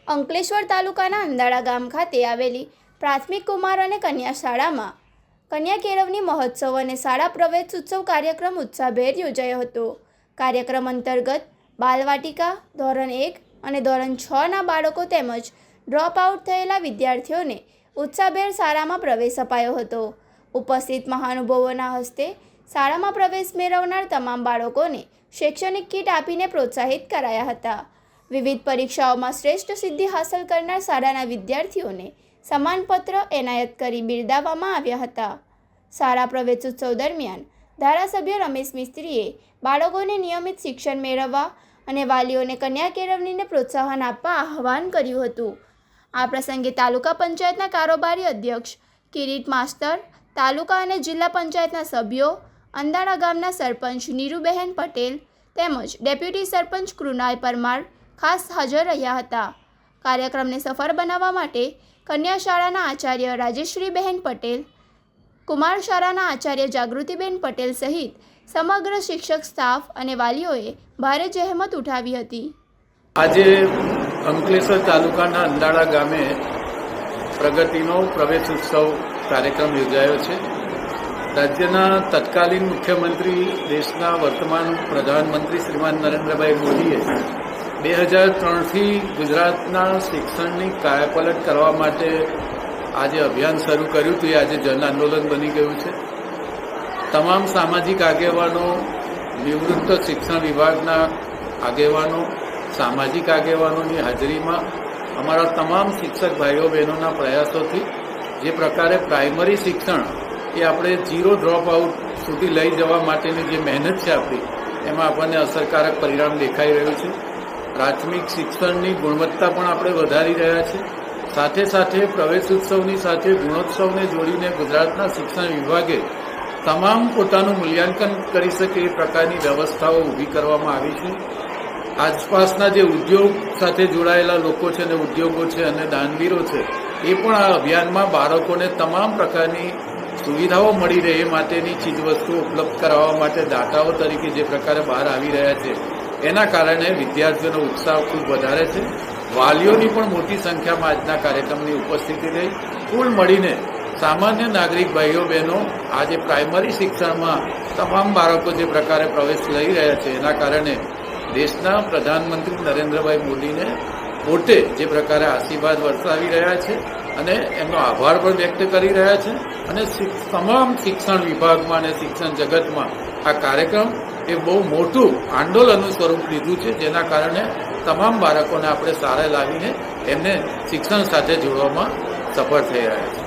અંકલેશ્વર તાલુકાના અંદાળા ગામ ખાતે આવેલી પ્રાથમિક કુમાર અને કન્યા શાળામાં કન્યા કેળવણી મહોત્સવ અને શાળા પ્રવેશ ઉત્સવ કાર્યક્રમ ઉત્સાહભેર યોજાયો હતો। કાર્યક્રમ અંતર્ગત બાલવાટિકા ધોરણ 1 અને ધોરણ 6ના બાળકો તેમજ ડ્રોપ આઉટ થયેલા વિદ્યાર્થીઓને ઉત્સાહભેર શાળામાં પ્રવેશ અપાયો હતો। ઉપસ્થિત મહાનુભાવોના હસ્તે શાળામાં પ્રવેશ મેળવનાર તમામ બાળકોને શૈક્ષણિક કીટ આપીને પ્રોત્સાહિત કરાયા હતા। વિવિધ પરીક્ષાઓમાં શ્રેષ્ઠ સિદ્ધિ હાંસલ કરનાર શાળાના વિદ્યાર્થીઓને સન્માનપત્ર એનાયત કરી બિરદાવવામાં આવ્યા હતા। શાળા પ્રવેશોત્સવ દરમિયાન ધારાસભ્ય રમેશ મિસ્ત્રીએ બાળકોને નિયમિત શિક્ષણ મેળવવા અને વાલીઓને કન્યા કેળવણીને પ્રોત્સાહન આપવા આહવાન કર્યું હતું। આ પ્રસંગે તાલુકા પંચાયતના કારોબારી અધ્યક્ષ કિરીટ માસ્તર, તાલુકા અને જિલ્લા પંચાયતના સભ્યો, અંદાળા ગામના સરપંચ નીરુબહેન પટેલ તેમજ ડેપ્યુટી સરપંચ કૃણાલ પરમાર ખાસ હાજર રહ્યા હતા। કાર્યક્રમને સફળ બનાવવા માટે કન્યા શાળાના આચાર્ય રાજેશ્રીબહેન પટેલ, કુમાર શાળાના આચાર્ય જાગૃતિબેન પટેલ સહિત સમગ્ર શિક્ષક સ્ટાફ અને વાલીઓએ ભારે જહેમત ઉઠાવી હતી। આજે અંકલેશ્વર તાલુકાના અંદાળા ગામે પ્રગતિનો પ્રવેશ ઉત્સવ કાર્યક્રમ યોજાયો છે। રાજ્યના તત્કાલીન મુખ્યમંત્રી, દેશના વર્તમાન પ્રધાનમંત્રી શ્રીમાન નરેન્દ્રભાઈ મોદીએ 2003થી ગુજરાતના શિક્ષણની કાયાપલટ કરવા માટે આજે અભિયાન શરૂ કર્યું હતું। એ આજે જન આંદોલન બની ગયું છે। તમામ સામાજિક આગેવાનો, નિવૃત્ત શિક્ષણ વિભાગના આગેવાનો, સામાજિક આગેવાનોની હાજરીમાં અમારા તમામ શિક્ષક ભાઈઓ બહેનોના પ્રયાસોથી જે પ્રકારે પ્રાઇમરી શિક્ષણ એ આપણે 0 ડ્રોપ આઉટ સુધી લઈ જવા માટેની જે મહેનત છે આપણી, એમાં આપણને અસરકારક પરિણામ દેખાઈ રહ્યું છે। પ્રાથમિક શિક્ષણની ગુણવત્તા પણ આપણે વધારી રહ્યા છીએ। સાથે સાથે પ્રવેશ ઉત્સવની સાથે ગુણોત્સવને જોડીને ગુજરાતના શિક્ષણ વિભાગે તમામ પોતાનું મૂલ્યાંકન કરી શકે એ પ્રકારની વ્યવસ્થાઓ ઊભી કરવામાં આવી છે। આસપાસના જે ઉદ્યોગ સાથે જોડાયેલા લોકો છે અને ઉદ્યોગો છે અને દાનવીરો છે, એ પણ આ અભિયાનમાં બાળકોને તમામ પ્રકારની સુવિધાઓ મળી રહે એ માટેની ચીજવસ્તુઓ ઉપલબ્ધ કરાવવા માટે દાતાઓ તરીકે જે પ્રકારે બહાર આવી રહ્યા છે, એના કારણે વિદ્યાર્થીઓનો ઉત્સાહ ખૂબ વધારે છે। વાલીઓની પણ મોટી સંખ્યામાં આજના કાર્યક્રમની ઉપસ્થિતિ રહી। કુલ મળીને સામાન્ય નાગરિક ભાઈઓ બહેનો આજે પ્રાઇમરી શિક્ષણમાં તમામ બાળકો જે પ્રકારે પ્રવેશ લઈ રહ્યા છે, એના કારણે દેશના પ્રધાનમંત્રી નરેન્દ્રભાઈ મોદીને પોતે જે પ્રકારે આશીર્વાદ વરસાવી રહ્યા છે અને એમનો આભાર પણ વ્યક્ત કરી રહ્યા છે। અને તમામ શિક્ષણ વિભાગમાં અને શિક્ષણ જગતમાં આ કાર્યક્રમ એ બહુ મોટું આંદોલનનું સ્વરૂપ લીધું છે, જેના કારણે તમામ બાળકોને આપણે શાળાએ લાવીને એમને શિક્ષણ સાથે જોડવામાં સફળ થઈ રહ્યા છે।